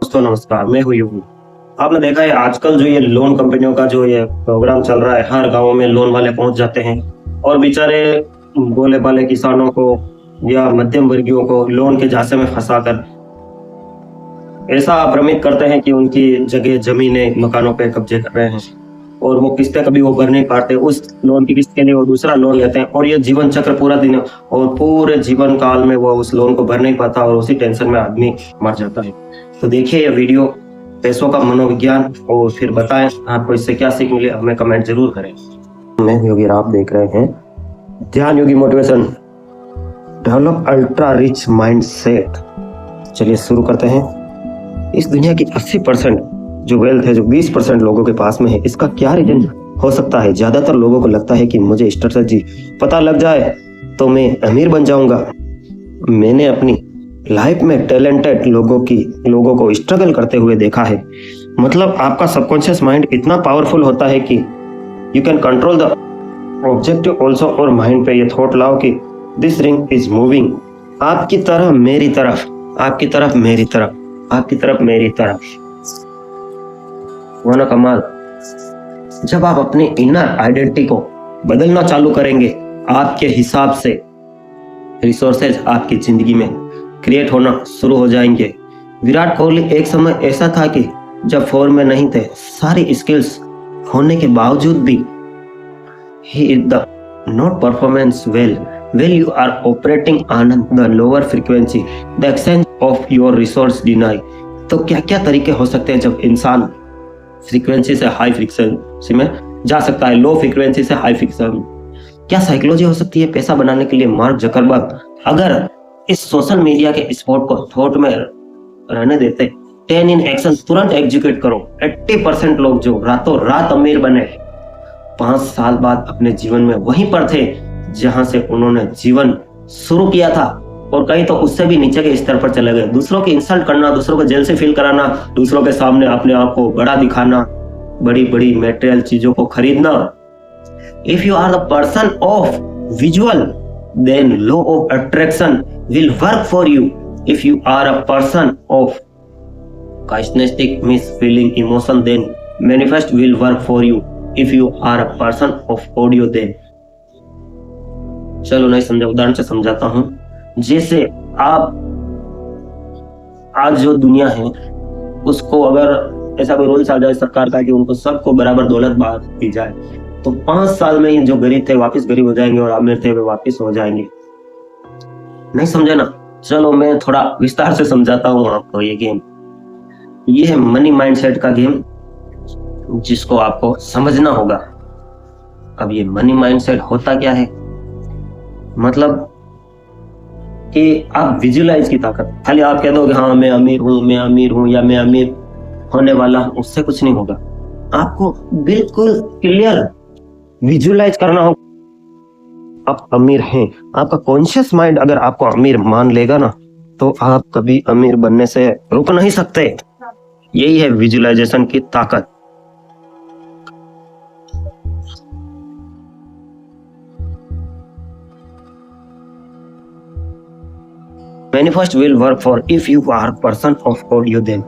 दोस्तों नमस्कार, मैं हूँ युग। आपने देखा है आजकल जो ये लोन कंपनियों का जो ये प्रोग्राम चल रहा है, हर गांव में लोन वाले पहुंच जाते हैं और बेचारे भोले भाले किसानों को या मध्यम वर्गीयों को लोन के झांसे में फंसाकर ऐसा भ्रमित करते हैं कि उनकी जगह जमीनें मकानों पे कब्जे कर रहे हैं और वो किस्तें कभी वो भर नहीं पाते, उस लोन की किस्त के लिए वो दूसरा लोन लेते हैं और ये जीवन चक्र पूरा दिन और पूरे जीवन काल में वो उस लोन को भर नहीं पाता और उसी टेंशन में आदमी मर जाता है। तो देखिए ये वीडियो पैसों का मनोविज्ञान और फिर बताएं आपको इससे क्या सीख मिली, हमें कमेंट जरूर करें। मैं योगी, आप देख रहे हैं ध्यान योगी motivation, develop ultra rich mindset. चलिए शुरू करते हैं। इस दुनिया की 80% जो वेल्थ है जो 20% लोगों के पास में है, इसका क्या रीजन हो सकता है? ज्यादातर लोगों को लगता है कि मुझे स्ट्रेटजी पता लग जाए तो मैं अमीर बन जाऊंगा। मैंने अपनी लाइफ में टैलेंटेड लोगों को स्ट्रगल करते हुए देखा है। मतलब आपका सबकॉन्शियस माइंड इतना पावरफुल होता है कि you can control the objective also. और माइंड पे ये थॉट लाओ कि दिस रिंग इज मूविंग, आपकी तरफ मेरी तरफ, आपकी तरफ मेरी तरफ, आपकी तरफ मेरी तरफ। वो ना कमाल। जब आप अपनी इनर आइडेंटिटी को बदलना चालू करेंगे, आपके हिसाब से रिसोर्सेज आपकी जिंदगी में क्रिएट होना शुरू हो जाएंगे। विराट कोहली एक समय ऐसा था कि जब फॉर्म में नहीं थे, सारी स्किल्स होने के बावजूद भी he is the not performance well you are operating on the lower frequency the exchange of your resource deny. तो क्या क्या तरीके हो सकते हैं जब इंसान फ्रीक्वेंसी से हाई फ्रीक्वेंसी में जा सकता है, लो फ्रीक्वेंसी से हाई फ्रीक्वेंसी? क्या साइकोलॉजी हो सकती है पैसा बनाने के लिए? मार्क जकरबर्ग अगर इस सोशल मीडिया के स्पॉट को थॉट में रहने देते, 10 इन एक्शन तुरंत एग्जीक्यूट करो, 80% लोग जो रातों रात अमीर बने 5 साल बाद अपने जीवन में वहीं पर थे जहां से उन्होंने जीवन शुरू किया था, और कहीं तो उससे भी नीचे के स्तर पर चले गए। दूसरों की इंसल्ट करना, दूसरों को जेल से फील कराना, दूसरों के सामने अपने आप को बड़ा दिखाना, बड़ी बड़ी मटेरियल चीजों को खरीदना। If you are the person of visual then law of attraction will work for you. If you are a person of kinesthetic means feeling emotion, then manifest will work for you. If you are a person of audio, then चलो नहीं समझा, उदाहरण से समझाता हूं। जैसे आप आज जो दुनिया है उसको अगर ऐसा कोई रूल आ जाए सरकार का कि उनको सबको बराबर दौलत बांट दी जाए, तो 5 साल में ही जो गरीब थे वापस गरीब हो जाएंगे और अमीर थे वे वापस हो जाएंगे। नहीं समझे ना? चलो मैं थोड़ा विस्तार से समझाता हूँ आपको। ये गेम, ये है मनी माइंडसेट का गेम जिसको आपको समझना होगा। अब ये मनी माइंडसेट होता क्या है? मतलब कि आप विजुअलाइज की ताकत, खाली आप कह दो कि हाँ मैं अमीर हूँ या मैं अमीर होने वाला हूँ, उससे कुछ नहीं होगा। आपको बिल्कुल क्लियर विजुअलाइज करना होगा आप अमीर हैं। आपका कॉन्शियस माइंड अगर आपको अमीर मान लेगा ना, तो आप कभी अमीर बनने से रुक नहीं सकते। यही है विजुअलाइजेशन की ताकत। Manifest will work for if you are person of audio then.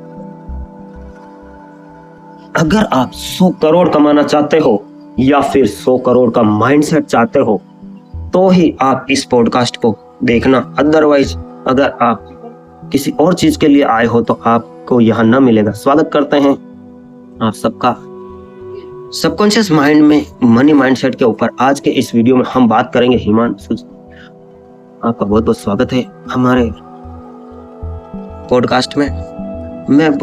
अगर आप 100 करोड़ कमाना चाहते हो या फिर 100 करोड़ का माइंडसेट चाहते हो तो ही आप इस पॉडकास्ट को देखना। अदरवाइज अगर आप किसी और चीज के लिए आए हो तो आपको यहाँ न मिलेगा। स्वागत करते हैं आप सबका सबकॉन्शियस माइंड में मनी माइंडसेट के ऊपर। आज के इस वीडियो में हम बात करेंगे। हिमांशु, आपका बहुत बहुत स्वागत है हमारे पॉडकास्ट में। मैं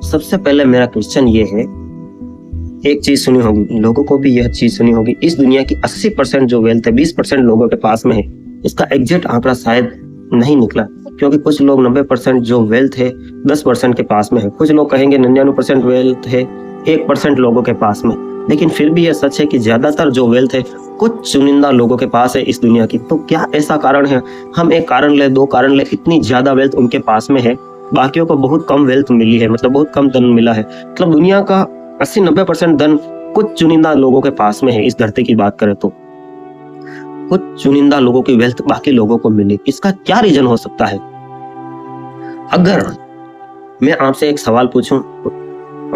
सबसे पहले मेरा क्वेश्चन ये है, एक चीज सुनी होगी, लोगों को भी यह चीज सुनी होगी, इस दुनिया की 80% जो वेल्थ है 20% लोगों के पास में है। इसका एग्जैक्ट आंकड़ा शायद नहीं निकला, क्योंकि कुछ लोग 90% जो वेल्थ है 10% के पास में है, कुछ लोग कहेंगे 99% वेल्थ है 1% लोगों के पास में। लेकिन फिर भी यह सच है कि ज्यादातर जो वेल्थ है कुछ चुनिंदा लोगों के पास है इस दुनिया की। तो क्या ऐसा कारण है? हम एक कारण ले, 2 कारण ले, इतनी ज्यादा वेल्थ उनके पास में है, बाकियों को बहुत कम वेल्थ मिली है, मतलब बहुत कम धन मिला है। मतलब दुनिया का 80-90% धन कुछ चुनिंदा लोगों के पास में है। इस धरती की बात करें तो कुछ चुनिंदा लोगों की वेल्थ बाकी लोगों को मिली। इसका क्या रीजन हो सकता है? अगर मैं आपसे एक सवाल पूछूं,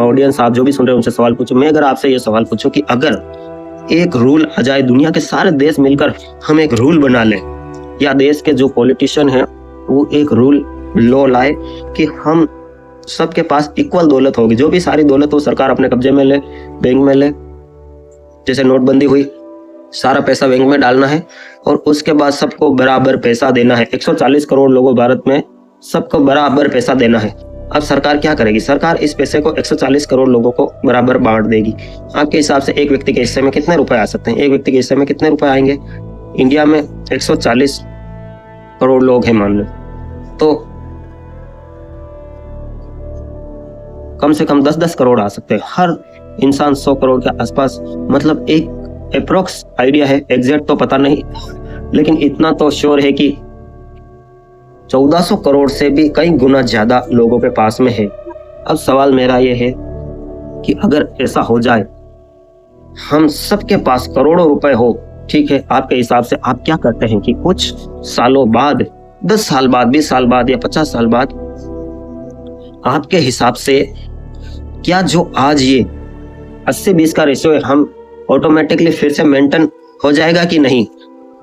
ऑडियंस आप जो भी सुन रहे हैं उनसे सवाल पूछूं, मैं अगर आपसे ये सवाल पूछूं कि अगर एक रूल आ जाए, दुनिया के सारे देश मिलकर हम एक रूल बना लें, या देश के जो पॉलिटिशियन हैं वो एक रूल लॉ लाए कि हम सबके पास इक्वल दौलत होगी, जो भी सारी दौलत वो सरकार अपने कब्जे में ले, बैंक में ले, जैसे नोटबंदी हुई, सारा पैसा बैंक में डालना है और उसके बाद सबको बराबर पैसा देना है। 140 करोड़ लोगों भारत में, सबको बराबर पैसा देना है। अब सरकार क्या करेगी? सरकार इस पैसे को 140 करोड़ लोगों को बराबर बांट देगी। आपके हिसाब से एक व्यक्ति के हिस्से में कितने रुपए आ सकते हैं? एक व्यक्ति के हिस्से में कितने रुपए आएंगे? इंडिया में 140 करोड़ लोग हैं मान लो, तो कम से कम 10-10 करोड़ आ सकते हैं। हर इंसान 100 करोड़ के आसपास, मतलब एक अप्रोक्स आइडिया है, एग्जैक्ट तो पता नहीं, लेकिन इतना तो श्योर है कि 1400 करोड़ से भी कई गुना ज्यादा लोगों के पास में है। अब सवाल मेरा ये है कि अगर ऐसा हो जाए, हम सबके पास करोड़ों रुपए हो, ठीक है, आपके हिसाब से आप क्या करते हैं कि कुछ सालों बाद, 10 साल बाद, 20 साल बाद या 50 साल बाद, आपके हिसाब से क्या जो आज ये 80-20 का रेशियो है, हम ऑटोमेटिकली फिर से मेंटेन हो जाएगा कि नहीं?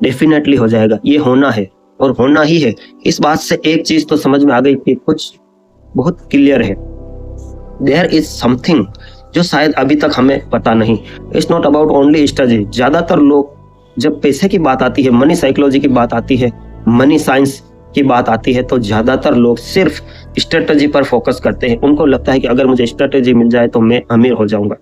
डेफिनेटली हो जाएगा। ये होना है और होना ही है। इस बात से एक चीज तो समझ में आ गई कि कुछ बहुत क्लियर है, देयर इज समथिंग जो शायद अभी तक हमें पता नहीं। It's not about only strategy. ज्यादातर लोग जब पैसे की बात आती है, मनी साइकोलॉजी की बात आती है, मनी साइंस की बात आती है, तो ज्यादातर लोग सिर्फ स्ट्रेटजी पर फोकस करते हैं। उनको लगता है कि अगर मुझे स्ट्रेटजी मिल जाए तो मैं अमीर हो जाऊंगा।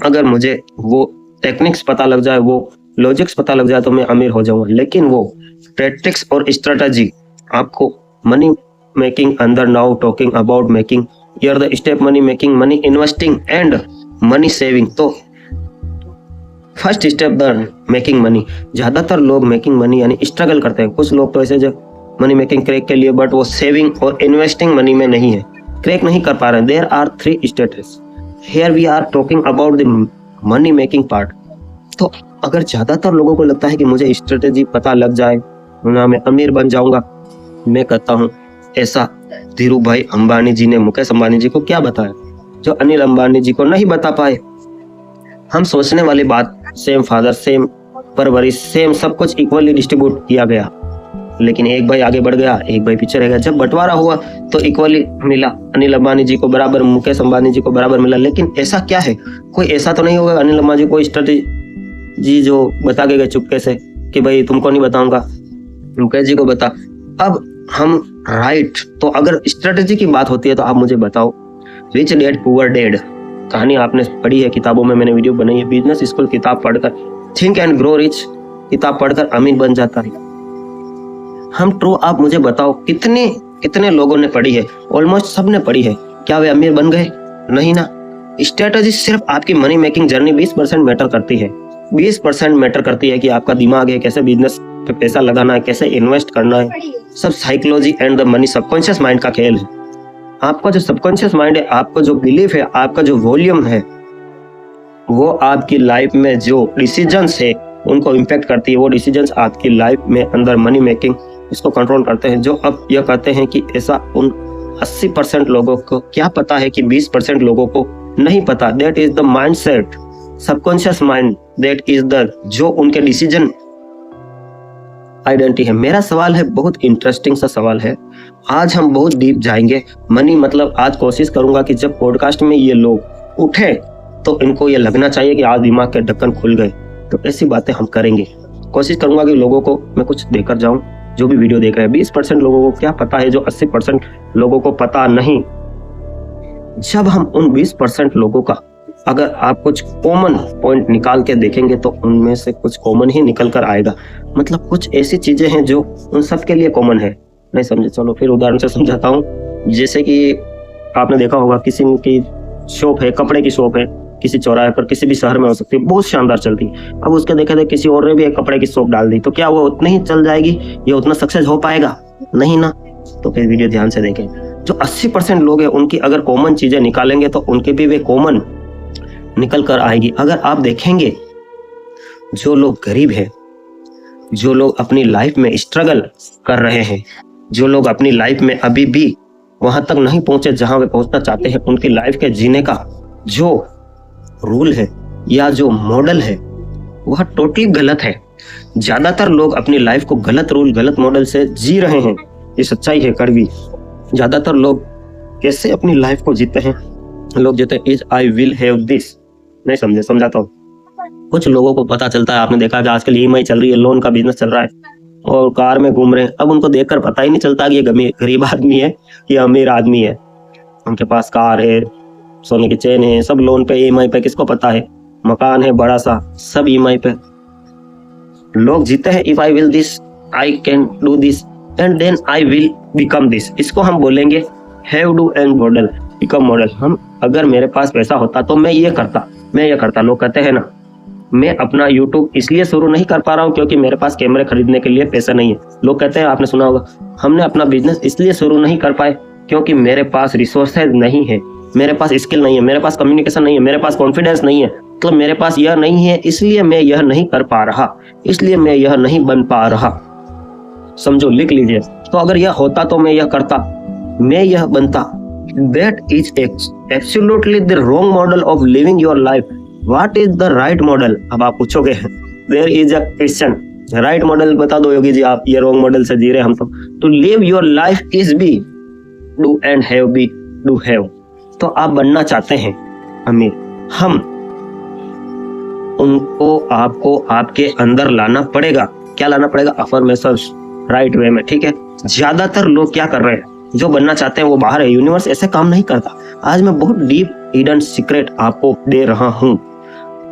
अगर मुझे वो टेक्निक्स पता लग जाए, वो लॉजिक्स पता लग जाए तो मैं अमीर हो जाऊंगा। लेकिन वो टैक्टिक्स और स्ट्रेटजी आपको मनी मेकिंग, अंदर now talking about making your the step money making, money investing and money saving. तो first step the making money. ज्यादातर लोग मेकिंग मनी यानी स्ट्रगल करते हैं। कुछ लोग तो ऐसे जो मनी मेकिंग क्रैक के लिए, बट वो सेविंग और इन्वेस्टिंग मनी में नहीं है, क्रैक नहीं कर पा रहे हैं। There are 3 states. Here we are talking about the money making part. तो अगर ज्यादातर लोगों को लगता है कि मुझे स्ट्रेटेजी पता लग जाए ना मैं अमीर बन जाऊंगा, मैं कहता हूं ऐसा धीरू भाई अंबानी जी ने मुकेश अंबानी जी को क्या बताया जो अनिल अंबानी जी को नहीं बता पाए। हम सोचने वाली बात, सेम फादर, सेम परवरिश, सेम सब कुछ इक्वली डिस्ट्रीब्यूट किया गया, लेकिन एक भाई आगे बढ़ गया, एक भाई पीछे रह गया। जब बंटवारा हुआ तो इक्वली मिला, अनिल अंबानी जी को बराबर, मुकेश अंबानी जी को बराबर मिला। लेकिन ऐसा क्या है? कोई ऐसा तो नहीं होगा अनिल अंबानी जी को स्ट्रेटेजी जो बता के गए चुपके से कि भाई तुमको नहीं बताऊंगा, मुकेश जी को बता। अब हम राइट, तो अगर स्ट्रेटेजी की बात होती है तो आप मुझे बताओ, रिच डैड पुअर डैड कहानी आपने पढ़ी है किताबों में, मैंने वीडियो बनाई है। बिजनेस स्कूल किताब पढ़कर, थिंक एंड ग्रो रिच किताब पढ़कर अमीर बन जाता है। हम ट्रू, आप मुझे बताओ कितने लोगों ने पढ़ी है? ऑलमोस्ट सब ने पढ़ी है। क्या वे अमीर बन गए? नहीं ना। स्ट्रेटेजी सिर्फ आपकी मनी मेकिंग जर्नी 20% मैटर करती है। 20% मैटर करती है कि आपका दिमाग है, कैसे बिजनेस पे पैसा लगाना है, कैसे इन्वेस्ट करना है। सब psychology and the money subconscious mind का खेल है। आपका जो सबकॉन्शियस माइंड है, आपका जो बिलीफ है, आपका जो वॉल्यूम है, वो आपकी लाइफ में जो डिसीजंस है उनको इम्पैक्ट करती है। वो डिसीजंस आपकी लाइफ में अंदर मनी मेकिंग इसको कंट्रोल करते हैं। जो अब यह कहते हैं कि ऐसा उन 80% लोगों को क्या पता है कि 20% लोगों को नहीं पता। That is the mindset, subconscious mind, that is the जो उनके डिसीजन आइडेंटिटी है। मेरा सवाल है, बहुत इंटरेस्टिंग सा सवाल है। आज हम बहुत डीप जाएंगे मनी, मतलब आज कोशिश करूंगा कि जब पॉडकास्ट में ये लोग उठे तो इनको ये लगना चाहिए कि आज दिमाग के ढक्कन खुल गए। तो ऐसी बातें हम करेंगे। कोशिश करूंगा कि लोगों को मैं कुछ देकर जाऊं, जो भी वीडियो देख रहे हैं। 20% लोगों को क्या पता है जो 80% लोगों को पता नहीं। जब हम उन 20% लोगों का अगर आप कुछ कॉमन पॉइंट निकाल के देखेंगे तो उनमें से कुछ कॉमन ही निकल कर आएगा। मतलब कुछ ऐसी चीजें हैं जो उन सब के लिए कॉमन है। नहीं समझे? चलो फिर उदाहरण से समझाता हूँ। जैसे कि आपने देखा होगा किसी की शॉप है, कपड़े की शॉप है, किसी चौराहे पर, किसी भी शहर में हो सकती है, बहुत शानदार चलती है। अब उसके देखे थे किसी और ने भी एक कपड़े की शॉप डाल दी, तो क्या वो उतनी ही चल जाएगी? ये उतना सक्सेस हो पाएगा? नहीं ना। तो फिर वीडियो ध्यान से देखें। जो 80% लोग हैं उनकी अगर कॉमन चीजें निकालेंगे तो उनके भी वे कॉमन निकल कर आएगी। अगर आप देखेंगे जो लोग गरीब हैं, जो लोग अपनी लाइफ में स्ट्रगल कर रहे हैं, जो लोग अपनी लाइफ में अभी भी वहां तक नहीं पहुंचे जहां वे पहुंचना चाहते हैं, उनकी लाइफ के जीने का जो रूल है या जो मॉडल है वह टोटली गलत है। ज्यादातर लोग अपनी लाइफ को गलत रूल गलत मॉडल से जी रहे हैं, ये सच्चाई है कड़वी। ज्यादातर लोग कैसे अपनी लाइफ को जीते हैं? लोग जीते is I will have this, नहीं समझे, समझाता हूँ। कुछ लोगों को पता चलता है, आपने देखा कि आजकल ईएमआई चल रही है, लोन का बिजनेस चल रहा है और कार में घूम रहे हैं। अब उनको देखकर पता ही नहीं चलता कि ये गरीब आदमी है कि अमीर आदमी है। उनके पास कार है, सोने की चेन है, सब लोन पे ईएमआई पे, किसको पता है, मकान है बड़ा सा, सब ईएमआई पे। लोग जीते हैं if I will this, I can do this and then I will become this. इसको हम बोलेंगे have do and model, become model. हम अगर मेरे पास पैसा होता तो मैं ये करता। लोग कहते हैं ना, मैं अपना यूट्यूब इसलिए शुरू नहीं कर पा रहा हूँ क्योंकि मेरे पास कैमरे खरीदने के लिए पैसा नहीं है। लोग कहते हैं, आपने सुना होगा, हमने अपना बिजनेस इसलिए शुरू नहीं कर पाए क्योंकि मेरे पास रिसोर्सेज नहीं है, मेरे पास स्किल नहीं है, मेरे पास कम्युनिकेशन नहीं है, मेरे पास कॉन्फिडेंस नहीं है, मतलब मेरे पास यह नहीं है, इसलिए मैं यह नहीं कर पा रहा, इसलिए मैं यह नहीं बन पा रहा। समझो, लिख लीजिए। तो अगर यह होता तो मैं यह करता, मैं यह बनता। That is absolutely the wrong model of living your life. What is the right model? अब आप पूछोगे, there is a question. Right model बता दो योगी जी आप, ये wrong model से जी रहे हम तो। To live your life is be, do and have be, do have. तो आप बनना चाहते हैं अमीर, हम उनको आपको आपके अंदर लाना पड़ेगा। क्या लाना पड़ेगा? अफर्मेशंस, राइट वे में, ठीक है। ज्यादातर लोग क्या कर रहे हैं, जो बनना चाहते हैं वो बाहर है। यूनिवर्स ऐसे काम नहीं करता। आज मैं बहुत डीप हिडन सीक्रेट आपको दे रहा हूं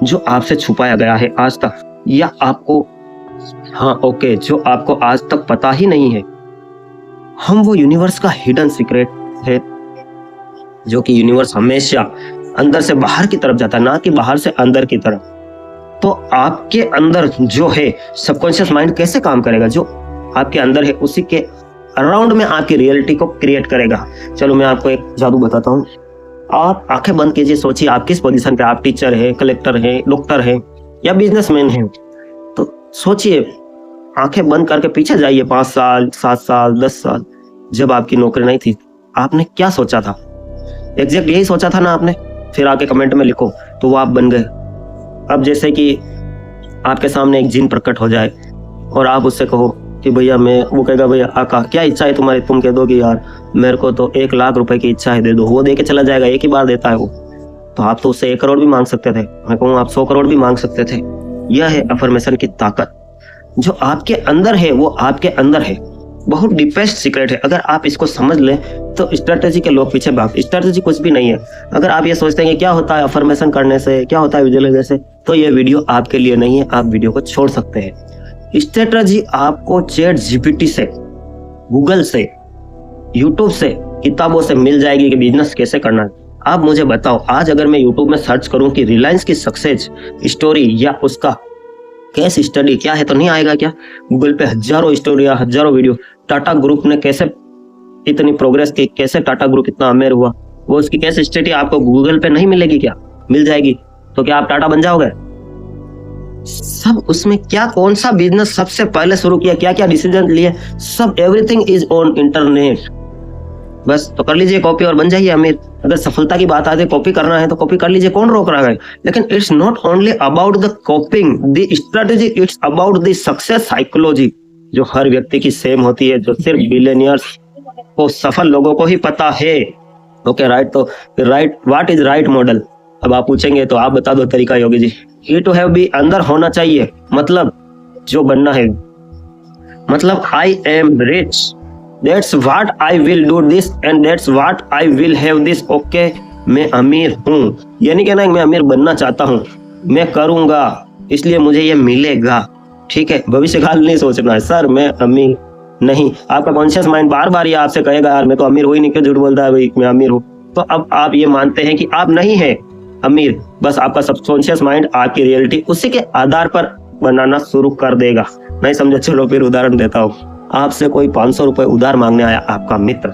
जो आपसे छुपाया गया है आज तक, या आपको जो आपको आज तक पता ही नहीं है। हम वो यूनिवर्स का हिडन सीक्रेट है जो कि यूनिवर्स हमेशा अंदर से बाहर की तरफ जाता है, ना कि बाहर से अंदर की तरफ। तो आपके अंदर जो है सबकॉन्शियस माइंड कैसे काम करेगा? जो आपके अंदर है उसी के अराउंड में आपकी रियलिटी को क्रिएट करेगा। चलो मैं आपको एक जादू बताता हूँ। आप आंखें बंद कीजिए, सोचिए आप किस पोजीशन पे, आप टीचर है, कलेक्टर है, डॉक्टर है या बिजनेसमैन है। तो सोचिए, आंखें बंद करके पीछे जाइए 5 साल, 7 साल, 10 साल, जब आपकी नौकरी नहीं थी, आपने क्या सोचा था? एग्जैक्ट यही सोचा था ना आपने? फिर आके कमेंट में लिखो, तो वो आप बन गए। अब जैसे कि आपके सामने एक जिन प्रकट हो जाए और आप उससे कहो कि भैया वो कहेगा, भैया आका क्या इच्छा है तुम्हारी? तुम कह दो कि यार मेरे को तो 1 लाख रुपए की इच्छा है, दे दो। वो दे के चला जाएगा, एक ही बार देता है वो। तो आप तो उससे 1 करोड़ भी मांग सकते थे, मैं कहूँ आप 100 करोड़ भी मांग सकते थे। यह है अफर्मेशन की ताकत। जो आपके अंदर है वो आपके अंदर है, बहुत डीपेस्ट सीक्रेट है। अगर आप इसको समझ लें तो स्ट्रेटेजी के लोग पीछे भाग, स्ट्रेटेजी कुछ भी नहीं है। अगर आप ये सोचते हैं कि क्या होता है अफर्मेशन करने से, क्या होता है विजुअलाइजेशन से, तो ये वीडियो आपके लिए नहीं है, आप वीडियो को छोड़ सकते हैं। स्ट्रेटजी आपको चैट जीपीटी से, गूगल से, यूट्यूब से, किताबों से मिल जाएगी कि बिजनेस कैसे करना है। आप मुझे बताओ, आज अगर मैं यूट्यूब में सर्च करूं कि रिलायंस की सक्सेस स्टोरी या उसका केस स्टडी क्या है, तो नहीं आएगा क्या? गूगल पे हजारों स्टोरियां, हजारों वीडियो, टाटा ग्रुप ने कैसे इतनी प्रोग्रेस की, कैसे टाटा ग्रुप इतना अमीर हुआ, वो उसकी केस स्टडी आपको गूगल पे नहीं मिलेगी क्या? मिल जाएगी। तो क्या आप टाटा बन जाओगे? सब उसमें क्या, कौन सा बिजनेस सबसे पहले शुरू किया, क्या क्या डिसीजन लिए, सब एवरीथिंग इज ऑन इंटरनेट। बस तो कर लीजिए कॉपी और बन जाइए अमीर। अगर सफलता की बात आती है, कॉपी करना है तो कॉपी कर लीजिए, कौन रोक रहा है? लेकिन it's not only about the copying the strategy, it's about the success psychology, जो हर व्यक्ति की सेम होती है, जो सिर्फ बिलियनियर्स को, सफल लोगों को ही पता है। ओके राइट, तो right, what is right model? अब आप पूछेंगे तो आप बता दो तरीका योगी जी। ये टू हैव भी अंदर होना चाहिए, मतलब जो बनना है, मतलब I am rich, that's what I will do this and that's what I will have this. Okay, मैं अमीर हूँ, ये नहीं कहना है मैं अमीर बनना चाहता हूँ, मैं करूंगा इसलिए मुझे ये मिलेगा। ठीक है, भविष्य काल नहीं सोचना है सर मैं अमीर नहीं। आपका कॉन्शियस माइंड बार बार ये आपसे कहेगा यार मैं तो अमीर हो ही नहीं, क्यों झूठ बोलता है भाई, मैं अमीर हूँ। तो अब आप ये मानते हैं कि आप नहीं है अमीर, बस आपका सबकॉन्शियस माइंड आपकी रियलिटी उसी के आधार पर बनाना शुरू कर देगा। नहीं समझे? चलो फिर उदाहरण देता हूँ। आपसे कोई 500 रुपए उधार मांगने आया, आपका मित्र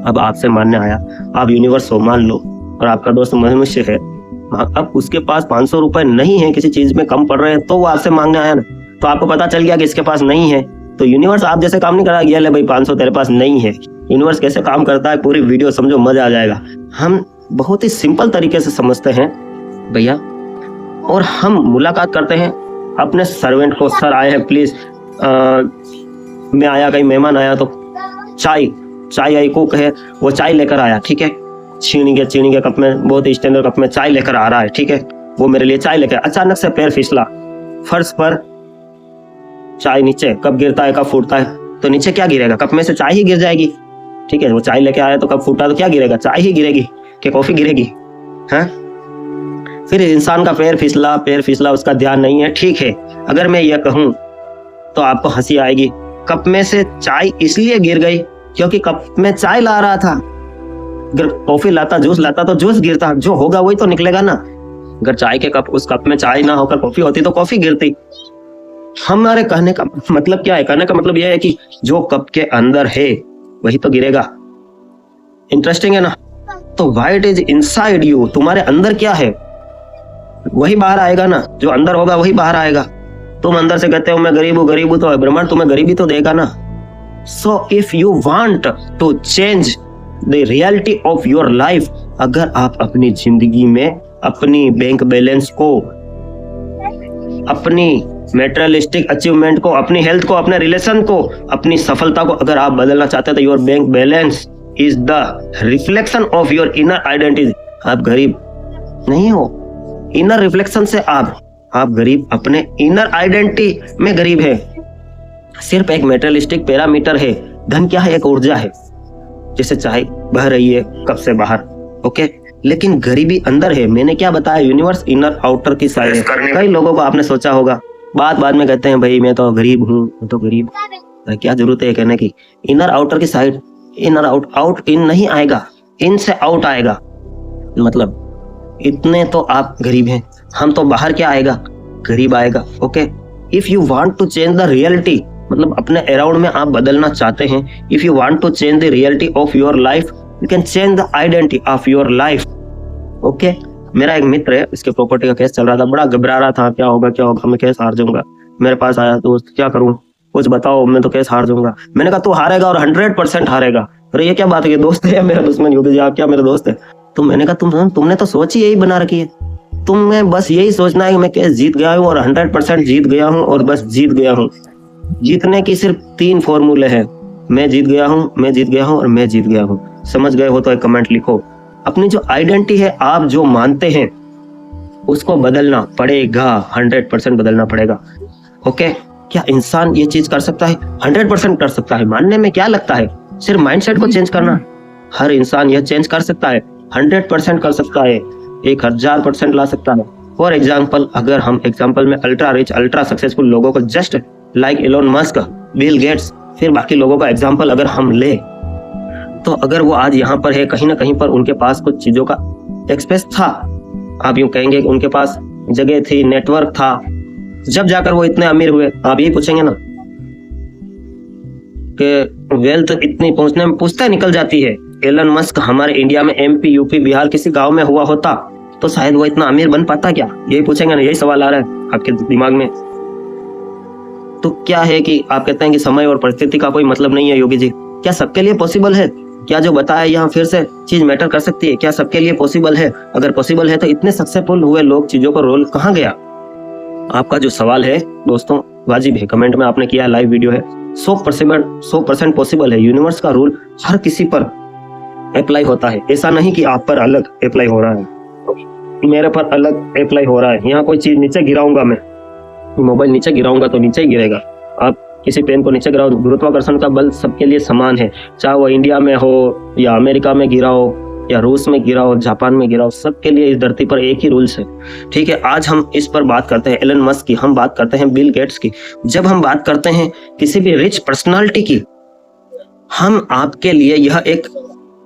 अब आपसे मांगने आया, आप यूनिवर्स हो मान लो, और आपका दोस्त मनुष्य है, अब उसके पास 500 रुपए नहीं है, किसी चीज में कम पड़ रहे हैं, तो वो आपसे मांगने आया ना। तो आपको पता चल गया कि इसके पास नहीं है, तो यूनिवर्स आप जैसे काम नहीं करा गया ले भाई 500 तेरे पास नहीं है। यूनिवर्स कैसे काम करता है पूरी वीडियो समझो, मजा आ जाएगा। हम बहुत ही सिंपल तरीके से समझते हैं भैया, और हम मुलाकात करते हैं अपने सर्वेंट को, सर आए हैं प्लीज, मैं आया, कहीं मेहमान आया तो चाय आई, कुक है वो चाय लेकर आया, ठीक है, चीनी के कप में, बहुत स्टैंडर्ड कप में चाय लेकर आ रहा है, ठीक है, वो मेरे लिए चाय लेकर, अचानक से पैर फिसला, फर्श पर चाय नीचे, कप गिरता है, कप फूटता है, तो नीचे क्या गिरेगा? कप में से चाय ही गिर जाएगी, ठीक है। वो चाय लेके आया तो कप फूटा तो क्या गिरेगा? चाय ही गिरेगी कि कॉफी गिरेगी? हाँ, फिर इंसान का पैर फिसला, उसका ध्यान नहीं है, ठीक है। अगर मैं ये कहूं तो आपको हंसी आएगी, कप में से चाय इसलिए गिर गई क्योंकि कप में चाय ला रहा था। अगर कॉफी लाता, जूस लाता तो जूस गिरता, जो होगा वही तो निकलेगा ना। अगर चाय के कप, उस कप में चाय ना होकर कॉफी होती तो कॉफी गिरती। हमारे कहने का मतलब क्या है? कहने का मतलब यह है कि जो कप के अंदर है वही तो गिरेगा। इंटरेस्टिंग है ना? तो व्हाट इज इनसाइड यू, तुम्हारे अंदर क्या है वही बाहर आएगा ना, जो अंदर होगा वही बाहर आएगा। तुम अंदर से कहते हो मैं गरीब हूं तो ब्रह्मांड तुम्हें गरीबी तो देगा ना। So if you want to change the reality of your life, अगर आप अपनी जिंदगी में अपनी बैंक बैलेंस को, अपनी मेटेरियलिस्टिक अचीवमेंट को, अपनी हेल्थ को, अपने रिलेशन को, अपनी सफलता को अगर आप बदलना चाहते हैं तो your bank balance is the reflection of your inner identity. आप गरीब नहीं हो, इनर रिफ्लेक्शन से आप गरीब अपने इनर आइडेंटिटी में गरीब है। सिर्फ एक मेटेरियलिस्टिक पैरामीटर है। धन क्या है? एक ऊर्जा है, जैसे चाहे बह रही है कब से बाहर, ओके, लेकिन गरीबी अंदर है। मैंने क्या बताया? यूनिवर्स इनर आउटर की साइड है। कई लोगों को आपने सोचा होगा, बाद में कहते हैं भाई मैं तो गरीब हूँ, मैं तो गरीब, क्या जरूरत है कहने की? इनर आउटर की साइड, इनर आउट इन नहीं आएगा, इन से आउट आएगा। मतलब इतने तो आप गरीब हैं, हम तो बाहर क्या आएगा? गरीब आएगा, okay. If you want to change the reality, मतलब अपने अराउंड में आप बदलना चाहते हैं, if you want to change the reality of your life, you can change the identity of your life, okay. मेरा एक मित्र है, इसके प्रॉपर्टी का केस चल रहा था, बड़ा घबरा रहा था, क्या होगा मैं केस हार जाऊंगा। मेरे पास आया, दोस्त क्या करूं, कुछ बताओ, मैं तो केस हार जाऊंगा। मैंने कहा तू हारेगा और 100% हारेगा। अरे ये क्या बात है, दोस्त है या मेरा दुश्मन? योगी जी आप क्या मेरे दोस्त है? तो मैंने कहा तुमने तो सोच ही यही बना रखी है, तुम्हें बस यही सोचना है कि मैं केस जीत गया हूँ और 100% जीत गया हूँ और बस जीत गया हूँ। जीतने की सिर्फ 3 फॉर्मूले हैं, मैं जीत गया हूँ, मैं जीत गया हूँ और मैं जीत गया हूँ। समझ गए हो तो एक कमेंट लिखो। अपनी जो आइडेंटिटी है, आप जो मानते हैं उसको बदलना पड़ेगा, 100% बदलना पड़ेगा, ओके। क्या इंसान ये चीज कर सकता है? 100% कर सकता है। मानने में क्या लगता है? सिर्फ माइंडसेट को चेंज करना। हर इंसान यह चेंज कर सकता है, 100% कर सकता है, 1000% ला सकता है। फॉर एग्जाम्पल, अगर हम एग्जाम्पल में अल्ट्रा रिच, अल्ट्रा सक्सेसफुल लोगों को, just like Elon Musk, Bill Gates, फिर बाकी लोगों का एग्जाम्पल अगर हम ले, तो अगर वो आज यहाँ पर है, कहीं ना कहीं पर उनके पास कुछ चीजों का एक्सेस था, आप यूं कहेंगे कि उनके पास जगह थी, नेटवर्क था, जब जाकर वो इतने अमीर हुए। आप यही पूछेंगे ना कि वेल्थ इतनी पहुंचने में पूछता निकल जाती है। एलन मस्क हमारे इंडिया में MP, UP, बिहार किसी गांव में हुआ होता तो शायद वो इतना अमीर बन पाता क्या? यही पूछेंगे ना, यही सवाल आ रहा है आपके दिमाग में। तो क्या है कि आप कहते हैं कि समय और परिस्थिति का कोई मतलब नहीं है। योगी जी, क्या सबके लिए पॉसिबल है? क्या जो बताया यहाँ फिर से चीज मैटर कर सकती है? क्या सबके लिए पॉसिबल है? अगर पॉसिबल है तो इतने सक्सेसफुल हुए लोग, चीजों का रोल कहाँ गया? आपका जो सवाल है दोस्तों वाजिब है, कमेंट में आपने किया, लाइव वीडियो है। 100% पॉसिबल है। यूनिवर्स का रूल हर किसी पर अप्लाई होता है। ऐसा नहीं कि आप पर अलग अप्लाई हो रहा है, मेरे पर अलग अप्लाई हो रहा है। यहाँ कोई चीज नीचे गिराऊंगा, मैं मोबाइल नीचे गिराऊंगा तो नीचे ही गिरेगा। आप किसी पेन को नीचे गिराओ, गुरुत्वाकर्षण का बल सबके लिए समान है, चाहे वो इंडिया में हो या अमेरिका में गिराओ या रूस में गिराओ, जापान में गिराओ, सबके लिए इस धरती पर एक ही रूल्स है, ठीक है। आज हम इस पर बात करते हैं एलन मस्क की, हम बात करते हैं बिल गेट्स की। जब हम बात करते हैं किसी भी रिच पर्सनालिटी की, हम आपके लिए यह एक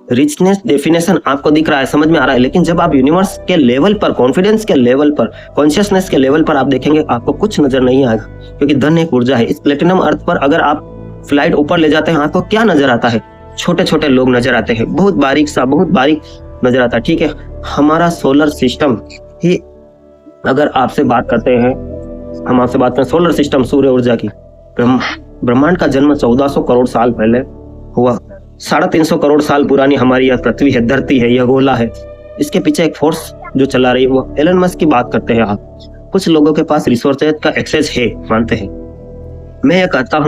रिचनेस डेफिनेशन आपको दिख रहा है, समझ में आ रहा है, लेकिन जब आप यूनिवर्स के लेवल पर, कॉन्फिडेंस के लेवल पर, कॉन्शियसनेस के लेवल पर आप देखेंगे, आपको कुछ नजर नहीं आएगा, क्योंकि धन एक ऊर्जा है। इस प्लेटिनम अर्थ पर अगर आप फ्लाइट ऊपर ले जाते हैं, आपको क्या नजर आता है? छोटे छोटे लोग नजर आते हैं, बहुत बारीक नजर आता है, ठीक है। हमारा सोलर सिस्टम ही अगर आपसे बात करते हैं, हम आपसे बात करें सोलर सिस्टम, सूर्य ऊर्जा की, ब्रह्मांड का जन्म 1400 करोड़ साल पहले हुआ। 350 करोड़ साल पुरानी हमारी यह पृथ्वी है, धरती है, यह गोला है। इसके पीछे एक फोर्स जो चला रही है वो एलन मस्क की बात करते हैं आप। कुछ लोगों के पास रिसोर्सेज का एक्सेस है, मानते हैं। मैं यह कहता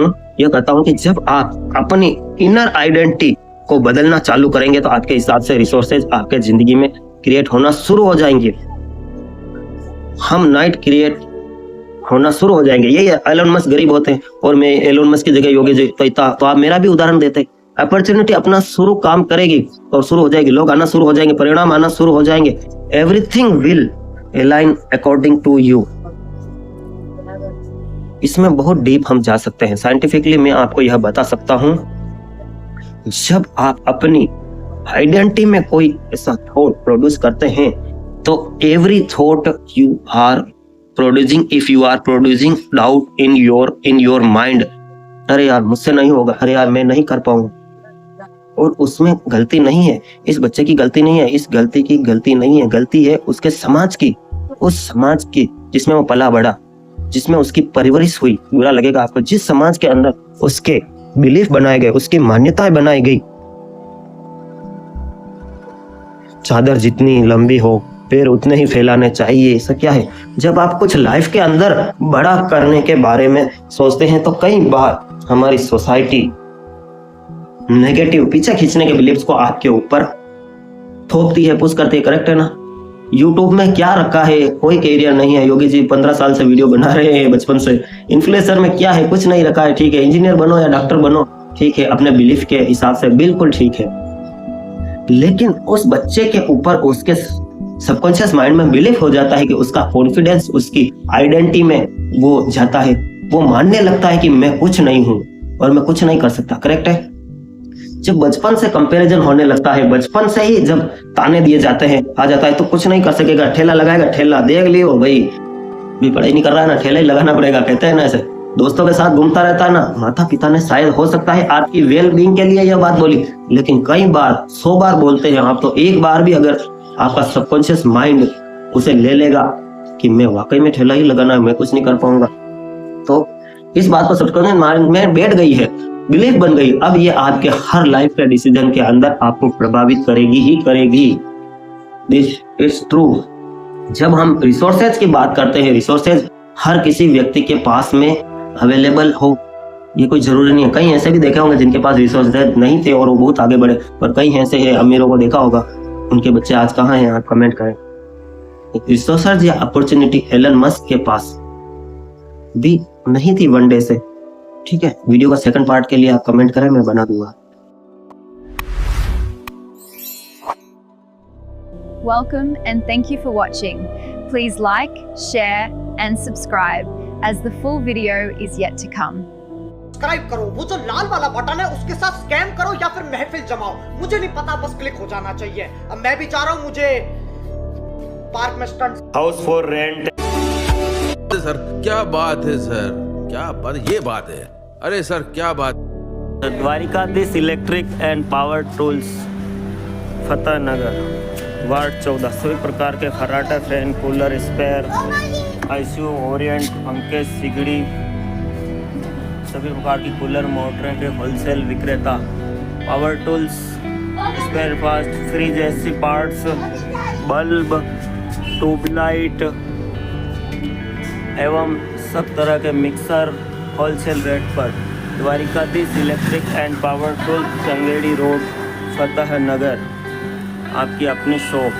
हूँ कि जब आप अपनी इनर आइडेंटिटी को बदलना चालू करेंगे तो आपके हिसाब से रिसोर्सेज आपके जिंदगी में क्रिएट होना शुरू हो जाएंगे। हम नाइट क्रिएट होना शुरू हो जाएंगे। यही एलन मस्क गरीब होते हैं और मैं एलन मस्क की जगह योगी जी तो आप मेरा भी उदाहरण देते। अपॉर्चुनिटी अपना शुरू काम करेगी और शुरू हो जाएगी, लोग आना शुरू हो जाएंगे, परिणाम आना शुरू हो जाएंगे। Everything will align according to you. इसमें बहुत डीप हम जा सकते हैं। साइंटिफिकली मैं आपको यह बता सकता हूं, जब आप अपनी आइडेंटिटी में कोई ऐसा थॉट प्रोड्यूस करते हैं तो every thought you are producing, if you are producing doubt in your mind, अरे यार मुझसे नहीं होगा, अरे यार मैं नहीं कर पाऊंगा, और उसमें गलती नहीं है, इस बच्चे की गलती नहीं है, इस गलती की गलती नहीं है, गलती है उसके समाज की, उस समाज की जिसमें वो पला बड़ा, जिसमें उसकी परवरिश हुई। बुरा लगेगा आपको, जिस समाज के अंदर उसके बिलीफ बनाए गए, उसकी मान्यताएं बनाई गई। चादर जितनी लंबी हो पैर उतने ही फैलाने चाहिए, ऐसा क्या है? जब आप कुछ लाइफ के अंदर बड़ा करने के बारे में सोचते हैं तो कई बार हमारी सोसाइटी नेगेटिव पीछे खींचने के बिलीफ्स को आपके ऊपर थोपती है, पुश करती है। करेक्ट है ना? यूट्यूब में क्या रखा है? कोई कैरियर नहीं है। योगी जी 15 साल से वीडियो बना रहे हैं बचपन से। इन्फ्लुएंसर में क्या है? कुछ नहीं रखा है। ठीक है, इंजीनियर बनो या डॉक्टर बनो, ठीक है, अपने बिलीफ के हिसाब से बिल्कुल ठीक है। लेकिन उस बच्चे के ऊपर उसके सबकॉन्शियस माइंड में बिलीफ हो जाता है कि उसका कॉन्फिडेंस उसकी आइडेंटिटी में वो जाता है, वो मानने लगता है कि मैं कुछ नहीं हूं और मैं कुछ नहीं कर सकता। करेक्ट है? जब बचपन से कंपैरिजन होने लगता है, बचपन से ही जब ताने दिए जाते हैं, आ जाता है तो कुछ नहीं कर सकेगा, ठेला लगाएगा, ठेला देख लियो भाई, भी पढ़ाई नहीं कर रहा है ना, ठेला ही लगाना पड़ेगा, कहते हैं ना ऐसे। दोस्तों के साथ घूमता रहता है ना। माता पिता ने शायद हो सकता है आपकी वेल बीइंग के लिए यह बात बोली, लेकिन कई बार 100 बार बोलते हैं आप, तो एक बार भी अगर आपका सबकॉन्शियस माइंड उसे ले लेगा कि मैं वाकई में ठेला ही लगाना है, मैं कुछ नहीं कर पाऊंगा, तो इस बात को सबकॉन्शियस माइंड में बैठ गई है, बिलीफ बन गई। अब ये आपके हर लाइफ के डिसीजन के अंदर आपको प्रभावित करेगी ही करेगी। This is true. जब हम रिसोर्सेज की बात करते हैं, रिसोर्सेज हर किसी व्यक्ति के पास में अवेलेबल हो, ये कोई जरूरी नहीं है। कई ऐसे भी देखे होंगे जिनके पास रिसोर्सेज नहीं थे और वो बहुत आगे बढ़े, पर कई ऐसे हैं, अमीरों को देखा होगा, उनके बच्चे आज कहाँ हैं? आप कमेंट करें। रिसोर्सेज या अपॉर्चुनिटी एलन मस्क के पास भी नहीं थी वन डे से। ठीक है, वीडियो का सेकंड पार्ट के लिए आप कमेंट करें, मैं बना दूंगा। Welcome and thank you for watching. Please like, share and subscribe as the full video is yet to come. Subscribe करो, वो जो लाल वाला बटन है उसके साथ स्कैम करो या फिर महफिल जमाओ, मुझे नहीं पता, बस क्लिक हो जाना चाहिए। अब मैं भी चाह रहा हूँ मुझे पार्क में stunt house for rent. Sir क्या बात है सर, क्या बात, ये बात है, अरे सर क्या बात। Dwarikadhish electric and power tools, Fateh Nagar, ward 14। सभी प्रकार के खर्राटा, fan, cooler, spare, ICU, Orient, पंखे, सिगड़ी, सभी प्रकार की कूलर मोटरें के होलसेल विक्रेता। Power tools, spare parts, fridge, AC parts, bulb, tube light एवं सब तरह के मिक्सर होलसेल रेट पर। Dwarikadhish electric and power tools, Changedi road, Fateh Nagar, आपकी अपनी शॉप।